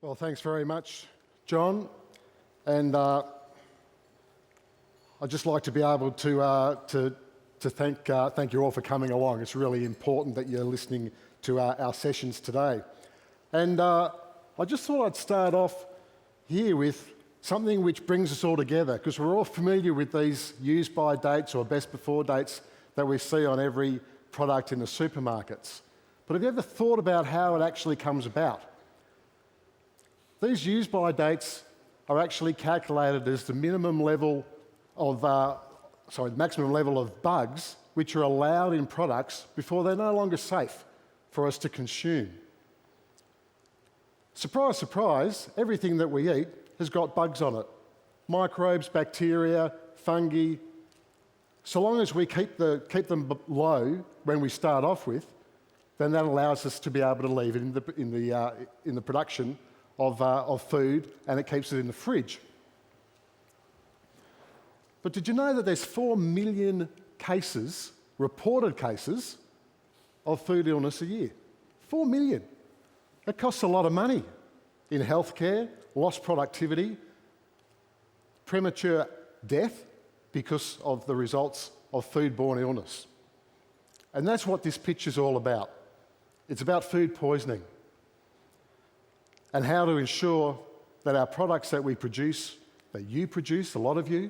Well, thanks very much, John. And I'd just like to be able to thank you all for coming along. It's really important that you're listening to our sessions today. And I just thought I'd start off here with something which brings us all together, because we're all familiar with these use-by dates or best-before dates that we see on every product in the supermarkets. But have you ever thought about how it actually comes about? These use-by dates are actually calculated as the maximum level of bugs which are allowed in products before they're no longer safe for us to consume. Surprise, surprise, everything that we eat has got bugs on it. Microbes, bacteria, fungi. So long as we keep them low when we start off with, then that allows us to be able to leave it in the production of food, and it keeps it in the fridge. But did you know that there's 4 million cases, reported cases, of food illness a year? 4 million. That costs a lot of money in healthcare, lost productivity, premature death because of the results of foodborne illness. And that's what this picture's all about. It's about food poisoning and how to ensure that our products that we produce, that you produce, a lot of you,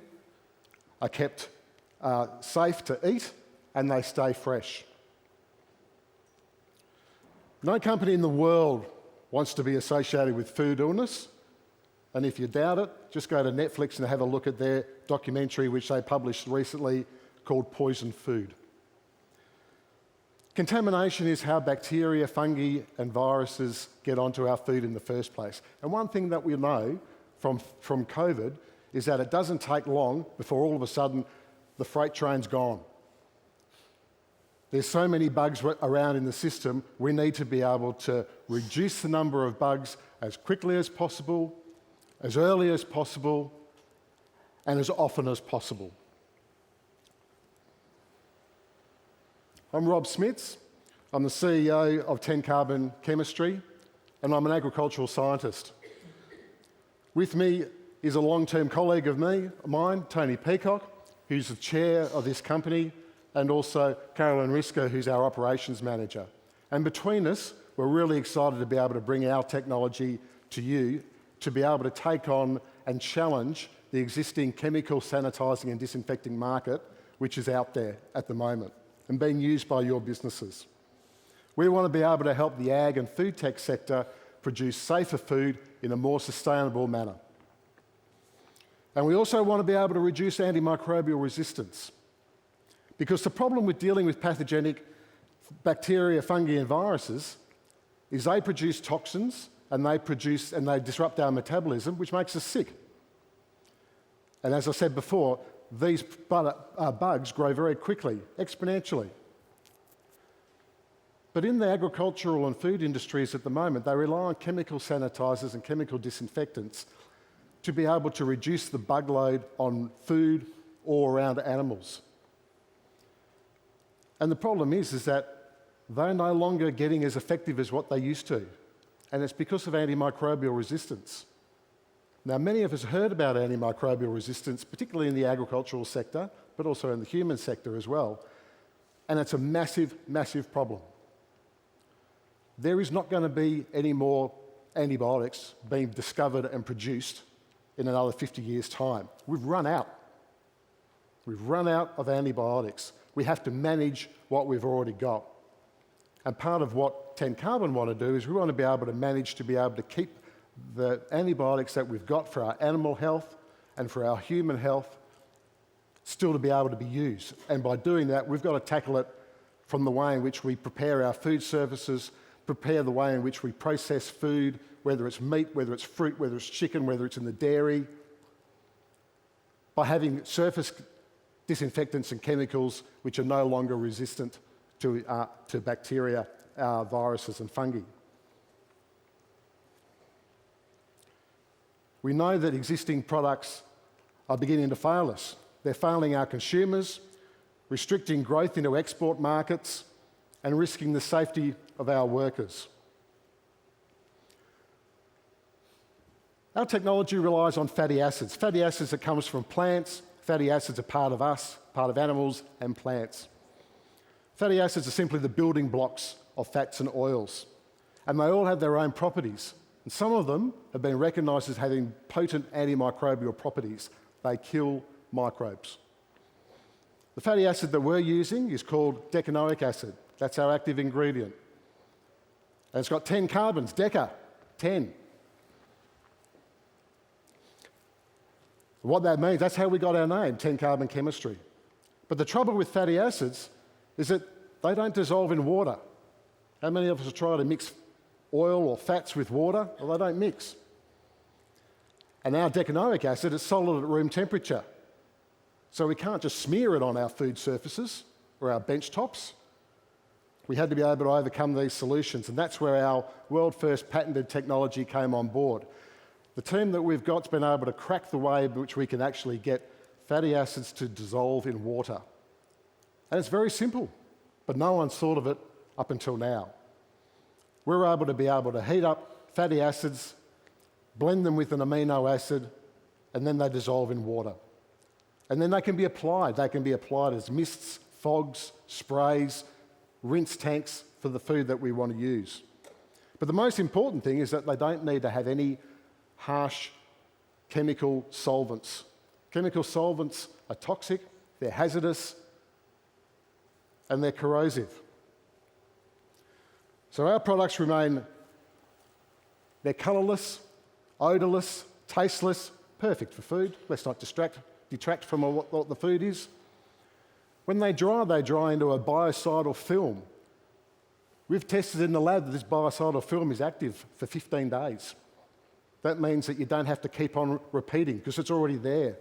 are kept safe to eat and they stay fresh. No company in the world wants to be associated with food illness, and if you doubt it, just go to Netflix and have a look at their documentary which they published recently called Poison Food. Contamination is how bacteria, fungi and viruses get onto our food in the first place. And one thing that we know from COVID is that it doesn't take long before all of a sudden the freight train's gone. There's so many bugs around in the system, we need to be able to reduce the number of bugs as quickly as possible, as early as possible, and as often as possible. I'm Rob Smits. I'm the CEO of 10 Carbon Chemistry, and I'm an agricultural scientist. With me is a long-term colleague of mine, Tony Peacock, who's the chair of this company, and also Carolyn Risker, who's our operations manager. And between us, we're really excited to be able to bring our technology to you, to be able to take on and challenge the existing chemical sanitising and disinfecting market, which is out there at the moment and being used by your businesses. We want to be able to help the ag and food tech sector produce safer food in a more sustainable manner. And we also want to be able to reduce antimicrobial resistance, because the problem with dealing with pathogenic bacteria, fungi and viruses is they produce toxins and they disrupt our metabolism, which makes us sick. And as I said before, these bugs grow very quickly, exponentially. But in the agricultural and food industries at the moment, they rely on chemical sanitisers and chemical disinfectants to be able to reduce the bug load on food or around animals. And the problem is that they're no longer getting as effective as what they used to. And it's because of antimicrobial resistance. Now, many of us heard about antimicrobial resistance, particularly in the agricultural sector, but also in the human sector as well. And it's a massive, massive problem. There is not going to be any more antibiotics being discovered and produced in another 50 years' time. We've run out. We've run out of antibiotics. We have to manage what we've already got. And part of what 10 Carbon want to do is we want to be able to manage to be able to keep the antibiotics that we've got for our animal health and for our human health still to be able to be used. And by doing that, we've got to tackle it from the way in which we prepare our food services, prepare the way in which we process food, whether it's meat, whether it's fruit, whether it's chicken, whether it's in the dairy, by having surface disinfectants and chemicals which are no longer resistant to bacteria, viruses and fungi. We know that existing products are beginning to fail us. They're failing our consumers, restricting growth into export markets and risking the safety of our workers. Our technology relies on fatty acids. Fatty acids that comes from plants. Fatty acids are part of us, part of animals and plants. Fatty acids are simply the building blocks of fats and oils. And they all have their own properties. And some of them have been recognised as having potent antimicrobial properties. They kill microbes. The fatty acid that we're using is called decanoic acid. That's our active ingredient. And it's got 10 carbons, deca, 10. What that means, that's how we got our name, 10-carbon chemistry. But the trouble with fatty acids is that they don't dissolve in water. How many of us have tried to mix oil or fats with water? Well, they don't mix. And our decanoic acid is solid at room temperature. So we can't just smear it on our food surfaces or our bench tops. We had to be able to overcome these solutions, and that's where our world-first patented technology came on board. The team that we've got's been able to crack the way in which we can actually get fatty acids to dissolve in water. And it's very simple, but no one's thought of it up until now. We're able to heat up fatty acids, blend them with an amino acid, and then they dissolve in water. And then they can be applied. They can be applied as mists, fogs, sprays, rinse tanks for the food that we want to use. But the most important thing is that they don't need to have any harsh chemical solvents. Chemical solvents are toxic, they're hazardous, and they're corrosive. So our products they're colourless, odourless, tasteless, perfect for food. Let's not detract from what the food is. When they dry into a biocidal film. We've tested in the lab that this biocidal film is active for 15 days. That means that you don't have to keep on repeating because it's already there.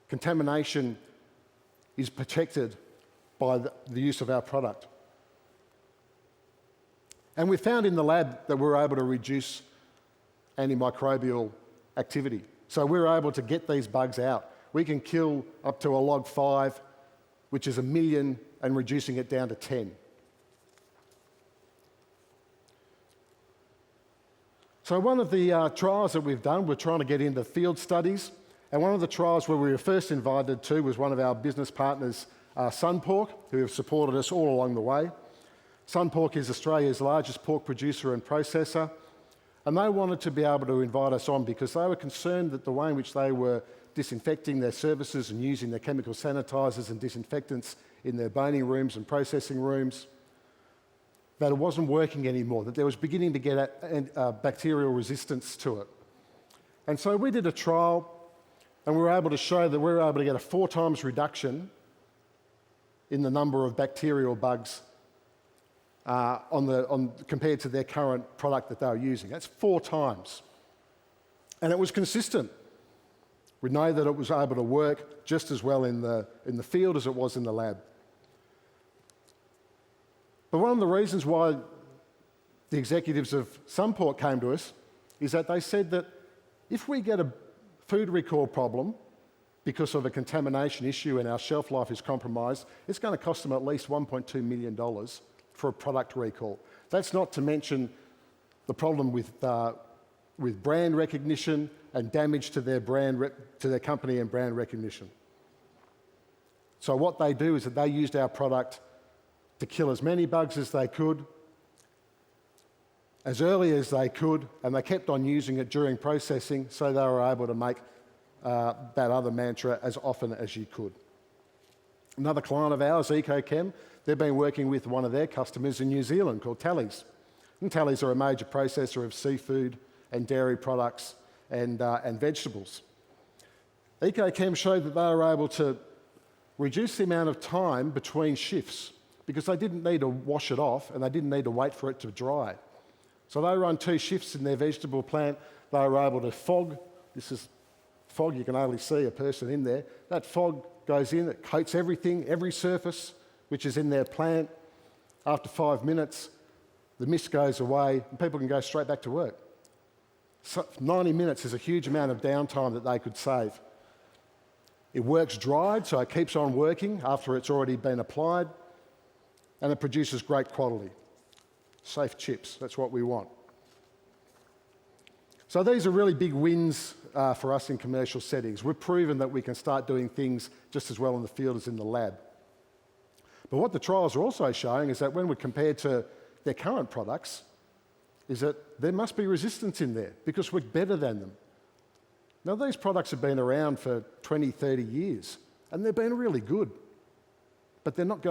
Contamination is protected by the use of our product. And we found in the lab that we're able to reduce antimicrobial activity. So we're able to get these bugs out. We can kill up to a log 5, which is 1 million, and reducing it down to 10. So one of the trials that we've done, we're trying to get into field studies, and one of the trials where we were first invited to was one of our business partners, Sunpork, who have supported us all along the way. Sunpork is Australia's largest pork producer and processor, and they wanted to be able to invite us on because they were concerned that the way in which they were disinfecting their services and using their chemical sanitisers and disinfectants in their boning rooms and processing rooms, that it wasn't working anymore, that there was beginning to get bacterial resistance to it. And so we did a trial, and we were able to show that we were able to get a 4 times reduction in the number of bacterial bugs compared to their current product that they were using. That's 4 times. And it was consistent. We know that it was able to work just as well in the field as it was in the lab. But one of the reasons why the executives of Sunpork came to us is that they said that if we get a food recall problem because of a contamination issue and our shelf life is compromised, it's going to cost them at least $1.2 million for a product recall. That's not to mention the problem with brand recognition and damage to their to their company and brand recognition. So what they do is that they used our product to kill as many bugs as they could, as early as they could, and they kept on using it during processing, so they were able to make that other mantra as often as you could. Another client of ours, EcoChem, they've been working with one of their customers in New Zealand called Tallies. And Tallies are a major processor of seafood and dairy products and vegetables. EcoChem showed that they were able to reduce the amount of time between shifts because they didn't need to wash it off and they didn't need to wait for it to dry. So they run 2 shifts in their vegetable plant. They were able to fog. This is fog, you can only see a person in there. That fog goes in, it coats everything, every surface which is in their plant. After 5 minutes, the mist goes away and people can go straight back to work. So 90 minutes is a huge amount of downtime that they could save. It works dried, so it keeps on working after it's already been applied, and it produces great quality. Safe chips, that's what we want. So these are really big wins for us in commercial settings. We've proven that we can start doing things just as well in the field as in the lab. But what the trials are also showing is that when we're compared to their current products, is that there must be resistance in there because we're better than them. Now, these products have been around for 20, 30 years, and they've been really good. But they're not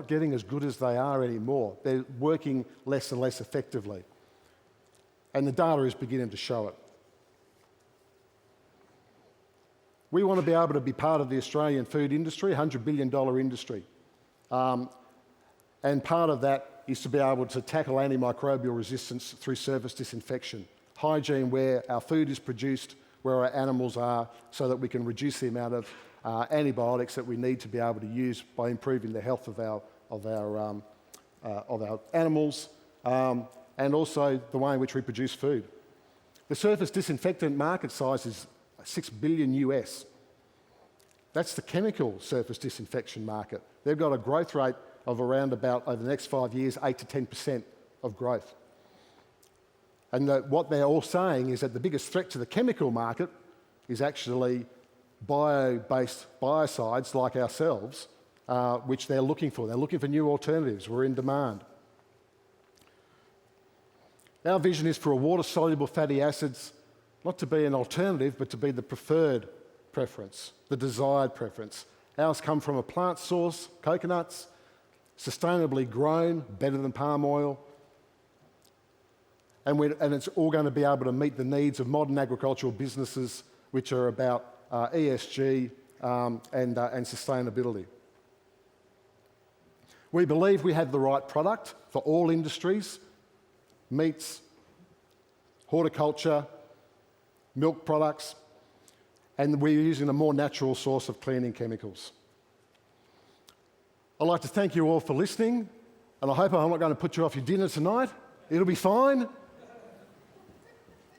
getting as good as they are anymore. They're working less and less effectively. And the data is beginning to show it. We want to be able to be part of the Australian food industry, $100 billion industry. And part of that is to be able to tackle antimicrobial resistance through surface disinfection. Hygiene where our food is produced, where our animals are, so that we can reduce the amount of antibiotics that we need to be able to use by improving the health of our animals, and also the way in which we produce food. The surface disinfectant market size is $6 billion US. That's the chemical surface disinfection market. They've got a growth rate of around about, over the next 5 years, 8 to 10% of growth. And what they're all saying is that the biggest threat to the chemical market is actually bio-based biocides like ourselves, which they're looking for. They're looking for new alternatives. We're in demand. Our vision is for a water-soluble fatty acids not to be an alternative, but to be the preferred preference, the desired preference. Ours come from a plant source, coconuts, sustainably grown, better than palm oil, and it's all going to be able to meet the needs of modern agricultural businesses, which are about ESG and sustainability. We believe we have the right product for all industries: meats, horticulture, milk products, and we're using a more natural source of cleaning chemicals. I'd like to thank you all for listening, and I hope I'm not going to put you off your dinner tonight. It'll be fine.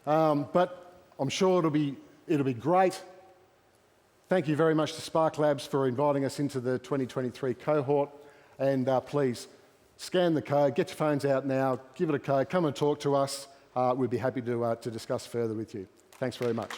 But I'm sure it'll be great. Thank you very much to SparkLabs for inviting us into the 2023 cohort, and please scan the code, get your phones out now, give it a code, come and talk to us. We'd be happy to discuss further with you. Thanks very much.